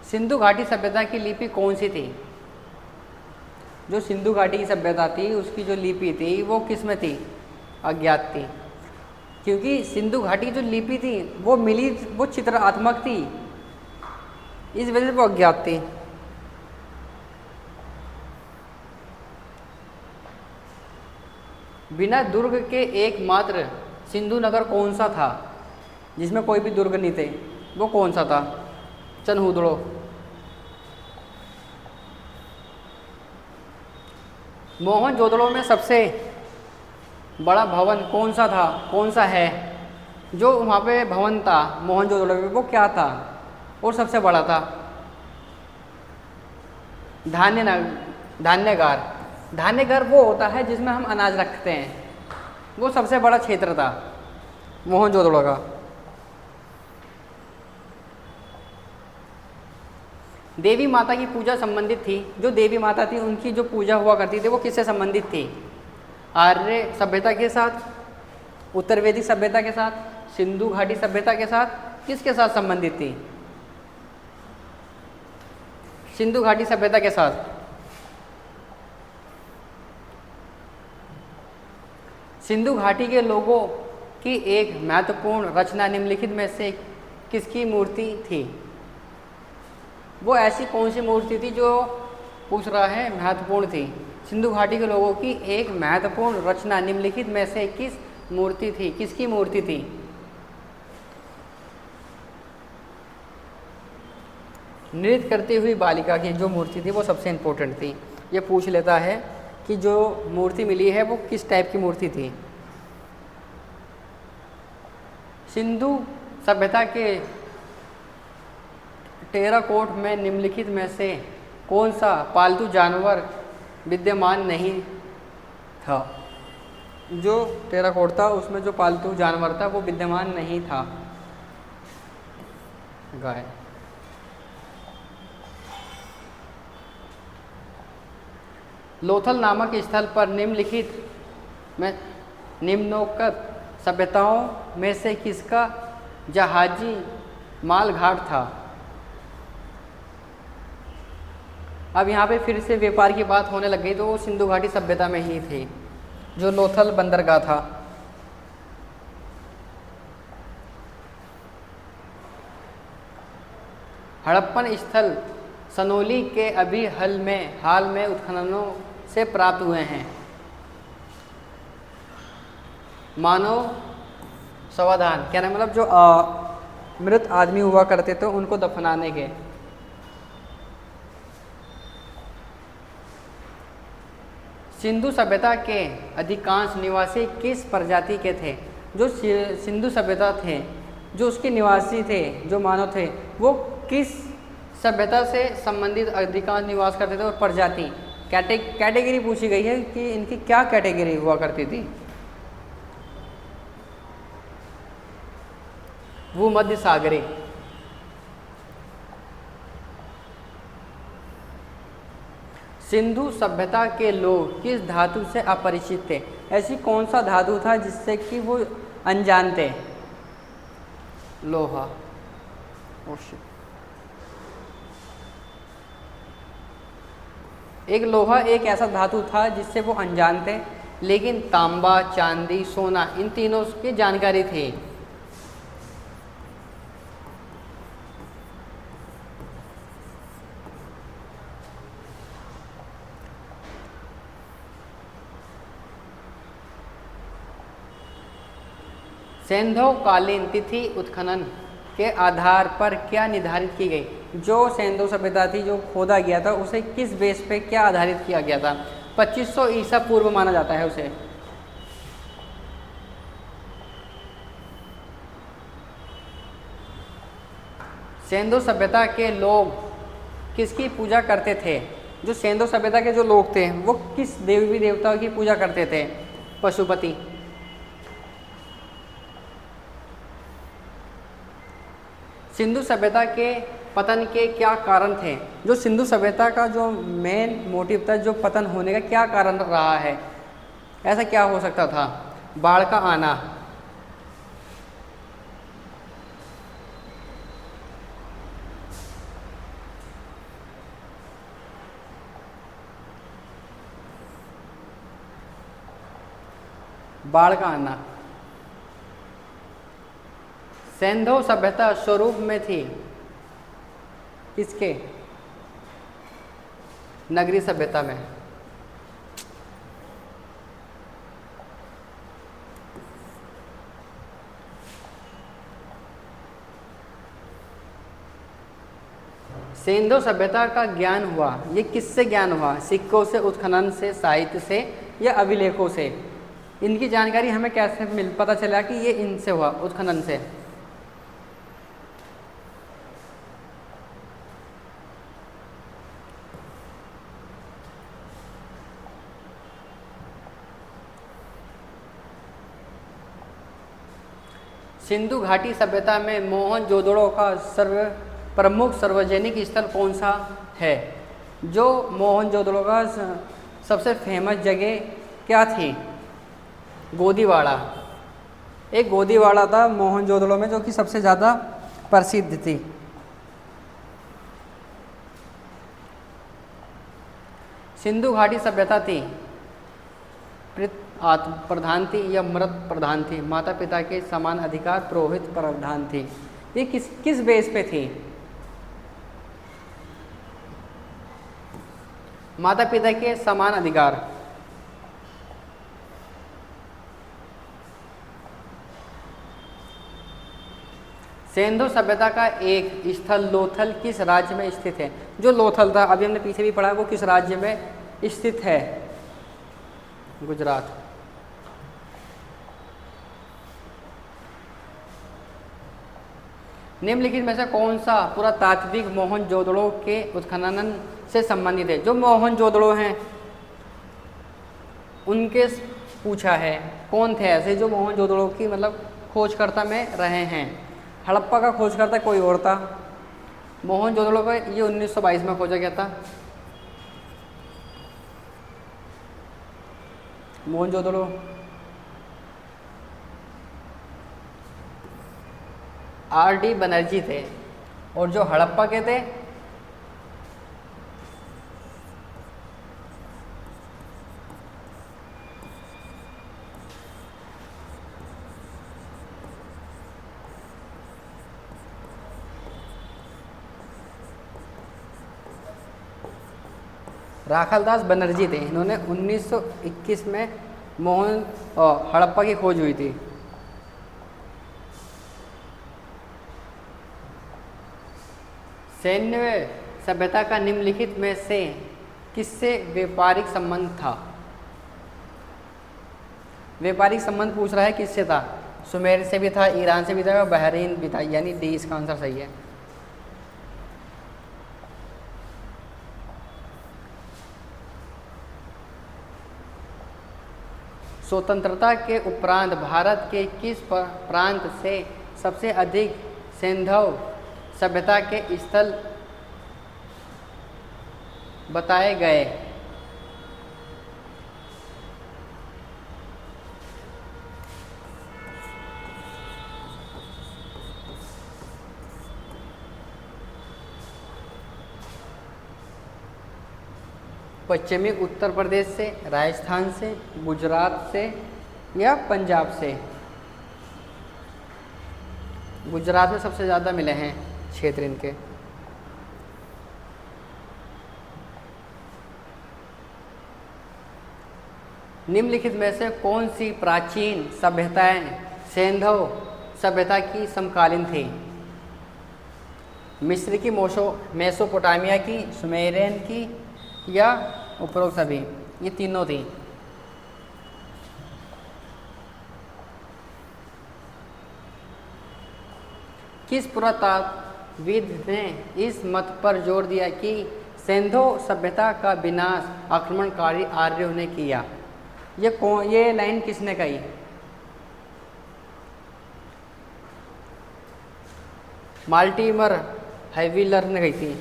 सिंधु घाटी सभ्यता की लिपि कौन सी थी? जो सिंधु घाटी की सभ्यता थी उसकी जो लिपि थी वो किस में थी? अज्ञात थी। क्योंकि सिंधु घाटी की जो लिपि थी वो मिली, वो चित्रात्मक थी, इस वजह से वो अज्ञात थी। बिना दुर्ग के एकमात्र सिंधु नगर कौन सा था जिसमें कोई भी दुर्ग नहीं थे? वो कौन सा था? चनहूदड़ो। मोहनजोदड़ो में सबसे बड़ा भवन कौन सा था, कौन सा है? जो वहाँ पे भवन था मोहनजोदड़ो में वो क्या था और सबसे बड़ा था? धान्यगार। धान्यगार वो होता है जिसमें हम अनाज रखते हैं, वो सबसे बड़ा क्षेत्र था मोहनजोदड़ो का। देवी माता की पूजा संबंधित थी। जो देवी माता थी उनकी जो पूजा हुआ करती थी वो किससे संबंधित थी? आर्य सभ्यता के साथ, उत्तर वैदिक सभ्यता के साथ, सिंधु घाटी सभ्यता के साथ, किसके साथ संबंधित थी? सिंधु घाटी सभ्यता के साथ। सिंधु घाटी के लोगों की एक महत्वपूर्ण रचना निम्नलिखित में से किसकी मूर्ति थी? वो ऐसी कौन सी मूर्ति थी जो पूछ रहा है महत्वपूर्ण थी? सिंधु घाटी के लोगों की एक महत्वपूर्ण रचना निम्नलिखित में से किस मूर्ति थी? किसकी मूर्ति थी? नृत्य करती हुई बालिका की जो मूर्ति थी वो सबसे इम्पोर्टेंट थी। ये पूछ लेता है कि जो मूर्ति मिली है वो किस टाइप की मूर्ति थी। सिंधु सभ्यता के टेराकोट में निम्नलिखित में से कौन सा पालतू जानवर विद्यमान नहीं था? जो टेराकोट था उसमें जो पालतू जानवर था वो विद्यमान नहीं था। गाय। लोथल नामक स्थल पर निम्नलिखित में निम्नोक्त सभ्यताओं में से किसका जहाजी माल घाट था? अब यहाँ पे फिर से व्यापार की बात होने लग गई, तो वो सिंधु घाटी सभ्यता में ही थी जो लोथल बंदरगाह था। हड़प्पन स्थल सनोली के अभी हाल में उत्खननों से प्राप्त हुए हैं। मानव समाधान क्या नाम, मतलब जो मृत आदमी हुआ करते थे उनको दफनाने के। सिंधु सभ्यता के अधिकांश निवासी किस प्रजाति के थे? जो सिंधु सभ्यता थे, जो उसके निवासी थे, जो मानव थे, वो किस सभ्यता से संबंधित अधिकांश निवास करते थे। और प्रजाति कैटेगरी पूछी गई है कि इनकी क्या कैटेगरी हुआ करती थी। भूमध्य सागरी। सिंधु सभ्यता के लोग किस धातु से अपरिचित थे? ऐसी कौन सा धातु था जिससे कि वो अनजान थे? लोहा। एक लोहा एक ऐसा धातु था जिससे वो अनजान थे, लेकिन तांबा, चांदी, सोना इन तीनों की जानकारी थी। सैंधवकालीन तिथि उत्खनन के आधार पर क्या निर्धारित की गई? जो सैंधव सभ्यता थी, जो खोदा गया था, उसे किस बेस पे क्या आधारित किया गया था? 2500 ईसा पूर्व माना जाता है उसे। सैंधव सभ्यता के लोग किसकी पूजा करते थे? जो सैंधव सभ्यता के जो लोग थे वो किस देवी देवताओं की पूजा करते थे? पशुपति। सिंधु सभ्यता के पतन के क्या कारण थे? जो सिंधु सभ्यता का जो मेन मोटिव था, जो पतन होने का क्या कारण रहा है, ऐसा क्या हो सकता था? बाढ़ का आना, बाढ़ का आना। सैंधव सभ्यता स्वरूप में थी किसके? नगरी सभ्यता में। सैंधव सभ्यता का ज्ञान हुआ, ये किससे ज्ञान हुआ? सिक्कों से, उत्खनन से, साहित्य से या अभिलेखों से? इनकी जानकारी हमें कैसे पता चला कि ये इनसे हुआ? उत्खनन से। सिंधु घाटी सभ्यता में मोहनजोदड़ो का प्रमुख सार्वजनिक स्थल कौन सा है? जो मोहनजोदड़ो का सबसे फेमस जगह क्या थी? गोदीवाड़ा। एक गोदीवाड़ा था मोहनजोदड़ो में, जो कि सबसे ज़्यादा प्रसिद्ध थी। सिंधु घाटी सभ्यता थी प्रधान थी या मृत प्रधान थी? माता पिता के समान अधिकार पुरोहित प्रधान थी। ये किस बेस पे थी? माता पिता के समान अधिकार। सिंधु सभ्यता का एक स्थल लोथल किस राज्य में स्थित है? जो लोथल था, अभी हमने पीछे भी पढ़ा, वो किस राज्य में स्थित है? गुजरात। निम्नलिखित में से कौन सा पुरातात्विक मोहनजोदड़ो के उत्खनन से संबंधित है? जो मोहनजोदड़ो हैं उनके पूछा है, कौन थे ऐसे जो मोहनजोदड़ो की मतलब खोजकर्ता में रहे हैं? हड़प्पा का खोजकर्ता कोई और था। मोहनजोदड़ो का ये 1922 में खोजा गया था। मोहनजोदड़ो R.D. बनर्जी थे। और जो हड़प्पा के थे राखालदास बनर्जी थे। इन्होंने 1921 में हड़प्पा की खोज हुई थी। सैन्य सभ्यता का निम्नलिखित में से किससे व्यापारिक संबंध था? व्यापारिक संबंध पूछ रहा है, किससे था? सुमेर से भी था, ईरान से भी था, बहरीन भी था, यानी डी इसका आंसर सही है। स्वतंत्रता के उपरांत भारत के किस प्रांत से सबसे अधिक सिंधु सभ्यता के स्थल बताए गए? पश्चिमी उत्तर प्रदेश से, राजस्थान से, गुजरात से या पंजाब से? गुजरात में सबसे ज़्यादा मिले हैं क्षेत्र इनके। निम्नलिखित में से कौन सी प्राचीन सभ्यताएं सिंधु सभ्यता की समकालीन थी? मिस्र की, मेसोपोटामिया की, सुमेरियन की या उपरोक्त सभी? ये तीनों थी। किस पुरातत्वविद ने इस मत पर जोर दिया कि सिंधु सभ्यता का विनाश आक्रमणकारी आर्यों ने किया? ये लाइन किसने कही? मार्टिमर हैविलर ने कही थी।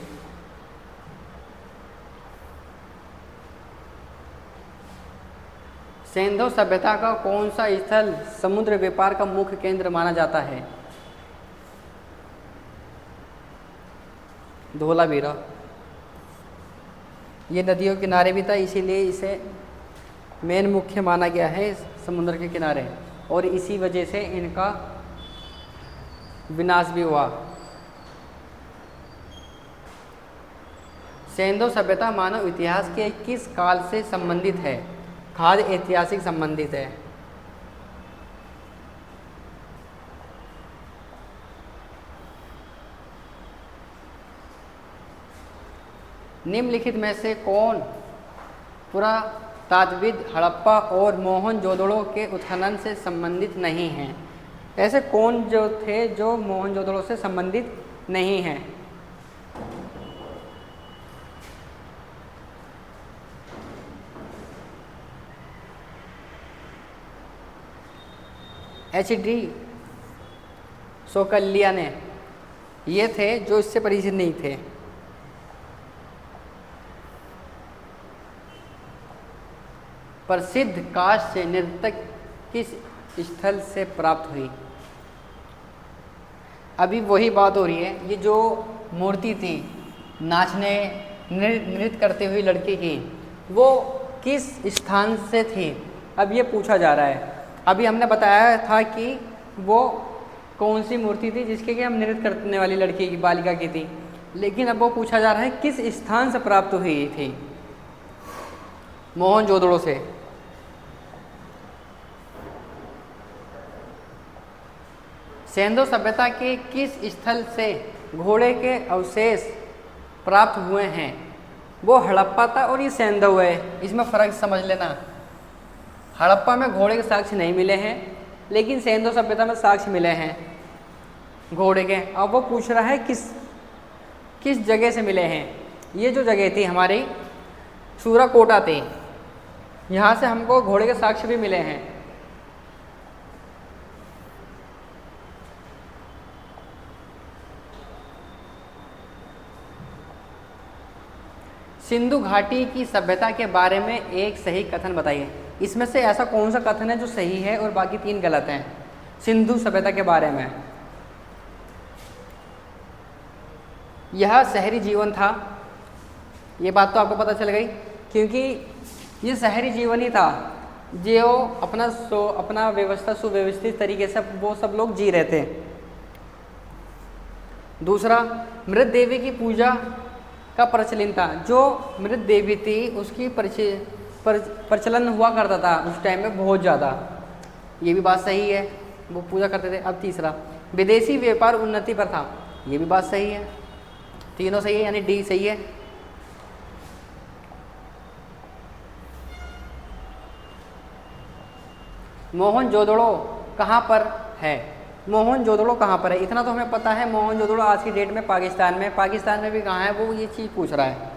सिंधु सभ्यता का कौन सा स्थल समुद्र व्यापार का मुख्य केंद्र माना जाता है? धोलावीरा। ये नदियों के किनारे भी था, इसीलिए इसे मेन मुख्य माना गया है समुद्र के किनारे, और इसी वजह से इनका विनाश भी हुआ। सिंधु सभ्यता मानव इतिहास के किस काल से संबंधित है? खाद्य ऐतिहासिक संबंधित है। निम्नलिखित में से कौन पुरातात्विद हड़प्पा और मोहनजोदड़ो के उत्खनन से संबंधित नहीं हैं? ऐसे कौन जो थे जो मोहनजोदड़ो से संबंधित नहीं हैं? HD सोकलिया ने, ये थे जो इससे परिचित नहीं थे। प्रसिद्ध कांस्य नर्तक किस स्थल से प्राप्त हुई? अभी वही बात हो रही है, ये जो मूर्ति थी नाचने नृत्य करते हुए लड़के की, वो किस स्थान से थी? अब ये पूछा जा रहा है। अभी हमने बताया था कि वो कौन सी मूर्ति थी जिसके कि हम नृत्य करने वाली लड़की की, बालिका की थी, लेकिन अब वो पूछा जा रहा है किस स्थान से प्राप्त हुई थी? मोहनजोदड़ो से। सिंधु सभ्यता के किस स्थल से घोड़े के अवशेष प्राप्त हुए हैं? वो हड़प्पा था और ये सिंधु है, इसमें फ़र्क समझ लेना। हड़प्पा में घोड़े के साक्ष्य नहीं मिले हैं, लेकिन सिंधु सभ्यता में साक्ष्य मिले हैं घोड़े के। अब वो पूछ रहा है किस जगह से मिले हैं? ये जो जगह थी हमारी सूराकोटा थी, यहाँ से हमको घोड़े के साक्ष्य भी मिले हैं। सिंधु घाटी की सभ्यता के बारे में एक सही कथन बताइए। इसमें से ऐसा कौन सा कथन है जो सही है और बाकी 3 गलत हैं? सिंधु सभ्यता के बारे में, यह शहरी जीवन था। ये बात तो आपको पता चल गई, क्योंकि ये शहरी जीवन ही था जो अपना व्यवस्था सुव्यवस्थित तरीके से वो सब लोग जी रहे थे। दूसरा, मृत देवी की पूजा का प्रचलन था। जो मृत देवी थी उसकी प्रचलन हुआ करता था उस टाइम में बहुत ज़्यादा, ये भी बात सही है, वो पूजा करते थे। अब तीसरा, विदेशी व्यापार उन्नति पर था, ये भी बात सही है। तीनों सही है, यानी डी सही है। मोहनजोदड़ो कहाँ पर है? मोहनजोदड़ो कहाँ पर है? इतना तो हमें पता है, मोहनजोदड़ो आज की डेट में पाकिस्तान में भी कहाँ है, वो ये चीज़ पूछ रहा है।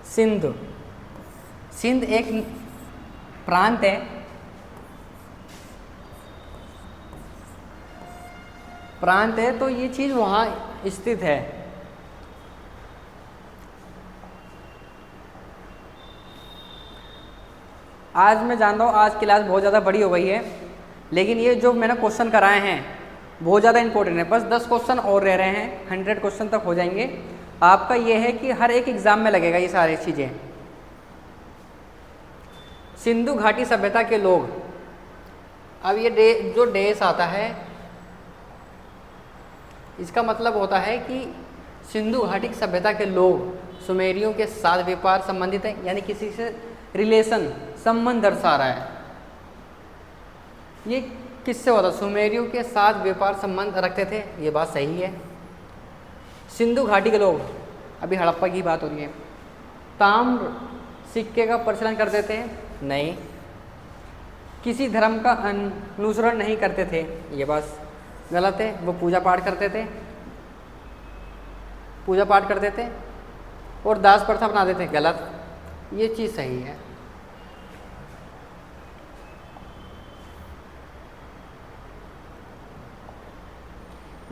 सिंध एक प्रांत है, प्रांत है तो ये चीज़ वहाँ स्थित है। आज मैं जानता हूँ आज क्लास बहुत ज़्यादा बड़ी हो गई है, लेकिन ये जो मैंने क्वेश्चन कराए हैं बहुत ज़्यादा इंपॉर्टेंट है। बस 10 क्वेश्चन और रह रहे हैं, 100 क्वेश्चन तक हो जाएंगे। आपका ये है कि हर एक एग्ज़ाम में लगेगा ये सारी चीज़ें। सिंधु घाटी सभ्यता के लोग, अब ये जो देश आता है इसका मतलब होता है कि सिंधु घाटी की सभ्यता के लोग सुमेरियों के साथ व्यापार संबंधित है, यानी किसी से रिलेशन संबंध दर्शा रहा है। ये किससे होता? सुमेरियों के साथ व्यापार संबंध रखते थे, ये बात सही है। सिंधु घाटी के लोग, अभी हड़प्पा की बात हो रही है, ताम्र सिक्के का प्रचलन करते थे? नहीं। किसी धर्म का अनुसरण नहीं करते थे, ये बात गलत है। वो पूजा पाठ करते थे, पूजा पाठ करते थे और दास प्रथा अपनाते थे, गलत। ये चीज़ सही है।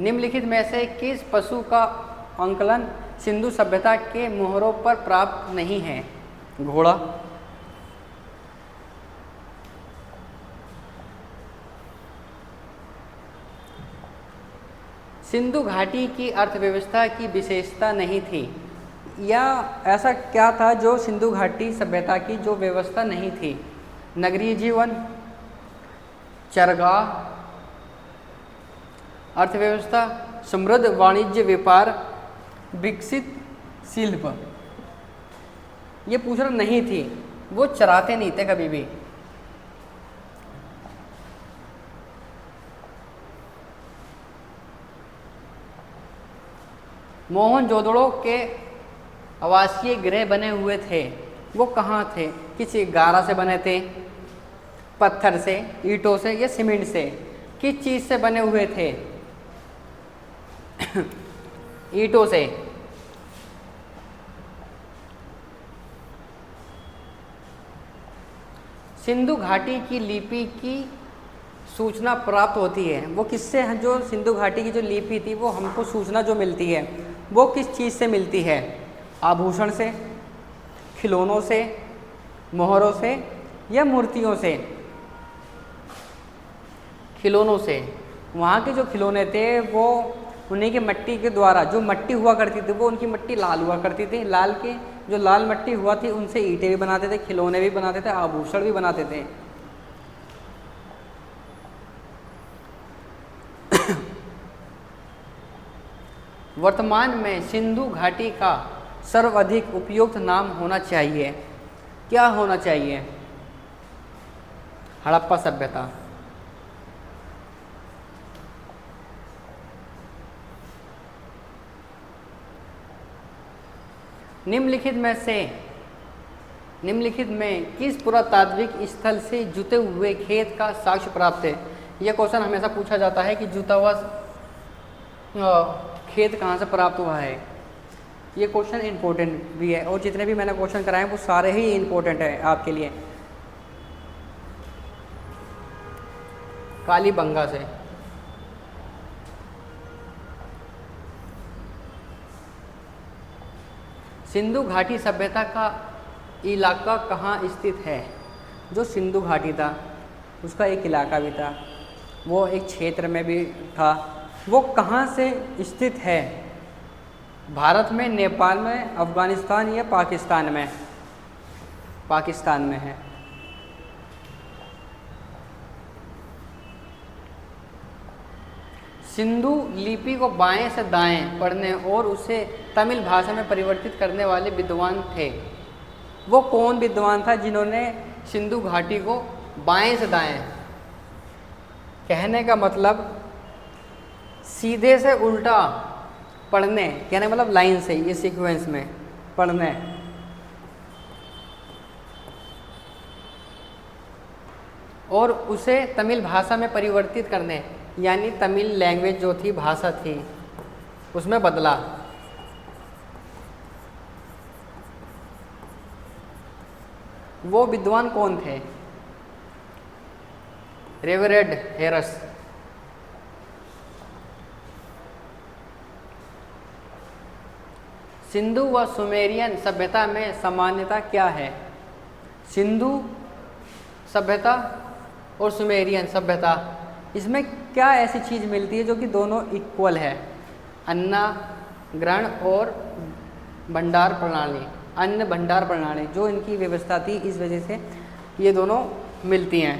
निम्नलिखित में से किस पशु का आंकलन सिंधु सभ्यता के मोहरों पर प्राप्त नहीं है? घोड़ा। सिंधु घाटी की अर्थव्यवस्था की विशेषता नहीं थी, या ऐसा क्या था जो सिंधु घाटी सभ्यता की जो व्यवस्था नहीं थी? नगरीय जीवन, चरगाह, अर्थव्यवस्था, समृद्ध वाणिज्य व्यापार, विकसित शिल्प। ये पूछ रहा नहीं थी, वो चराते नहीं थे कभी भी। मोहनजोदड़ो के आवासीय गृह बने हुए थे, वो कहाँ थे? किसी गारा से बने थे, पत्थर से, ईंटों से या सीमेंट से? किस चीज़ से बने हुए थे? ईंटों से। सिंधु घाटी की लिपि की सूचना प्राप्त होती है, वो किससे है? जो सिंधु घाटी की जो लिपि थी वो हमको सूचना जो मिलती है वो किस चीज़ से मिलती है? आभूषण से, खिलौनों से, मोहरों से या मूर्तियों से? खिलौनों से। वहाँ के जो खिलौने थे वो उन्हीं के मट्टी के द्वारा, जो मट्टी हुआ करती थी वो उनकी मट्टी लाल हुआ करती थी, लाल के जो लाल मट्टी हुआ थी उनसे ईंटें भी बनाते थे, खिलौने भी बनाते थे, आभूषण भी बनाते थे। वर्तमान में सिंधु घाटी का सर्वाधिक उपयुक्त नाम होना चाहिए, क्या होना चाहिए? हड़प्पा सभ्यता। निम्नलिखित में किस पुरातात्विक स्थल से जुते हुए खेत का साक्ष्य प्राप्त है? यह क्वेश्चन हमेशा पूछा जाता है कि जुता हुआ खेत कहाँ से प्राप्त हुआ है। ये क्वेश्चन इम्पोर्टेंट भी है, और जितने भी मैंने क्वेश्चन कराए हैं वो सारे ही इम्पोर्टेंट है आपके लिए। कालीबंगा से। सिंधु घाटी सभ्यता का इलाका कहाँ स्थित है? जो सिंधु घाटी था उसका एक इलाका भी था, वो एक क्षेत्र में भी था, वो कहाँ से स्थित है? भारत में, नेपाल में, अफगानिस्तान या पाकिस्तान में? पाकिस्तान में है। सिंधु लिपि को बाएं से दाएं पढ़ने और उसे तमिल भाषा में परिवर्तित करने वाले विद्वान थे, वो कौन विद्वान था जिन्होंने सिंधु घाटी को बाएं से दाएं? कहने का मतलब सीधे से उल्टा पढ़ने, कहने का मतलब लाइन से, ये सीक्वेंस में पढ़ने। और उसे तमिल भाषा में परिवर्तित करने, यानी तमिल लैंग्वेज जो थी, भाषा थी, उसमें बदला। वो विद्वान कौन थे? रेवरेड हेरस। सिंधु व सुमेरियन सभ्यता में समानता क्या है? सिंधु सभ्यता और सुमेरियन सभ्यता, इसमें क्या ऐसी चीज़ मिलती है जो कि दोनों इक्वल है? अन्न ग्रहण और भंडार प्रणाली, अन्न भंडार प्रणाली जो इनकी व्यवस्था थी, इस वजह से ये दोनों मिलती हैं।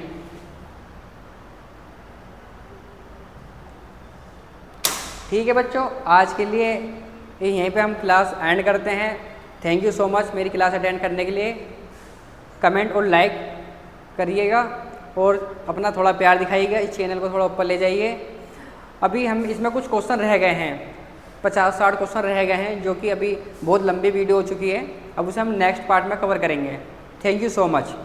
ठीक है बच्चों, आज के लिए यहीं पे हम क्लास एंड करते हैं। थैंक यू सो मच मेरी क्लास अटेंड करने के लिए। कमेंट और लाइक करिएगा और अपना थोड़ा प्यार दिखाइएगा, इस चैनल को थोड़ा ऊपर ले जाइए। अभी हम इसमें कुछ क्वेश्चन रह गए हैं, 50-60 क्वेश्चन रह गए हैं, जो कि अभी बहुत लंबी वीडियो हो चुकी है। अब उसे हम नेक्स्ट पार्ट में कवर करेंगे। Thank you so much.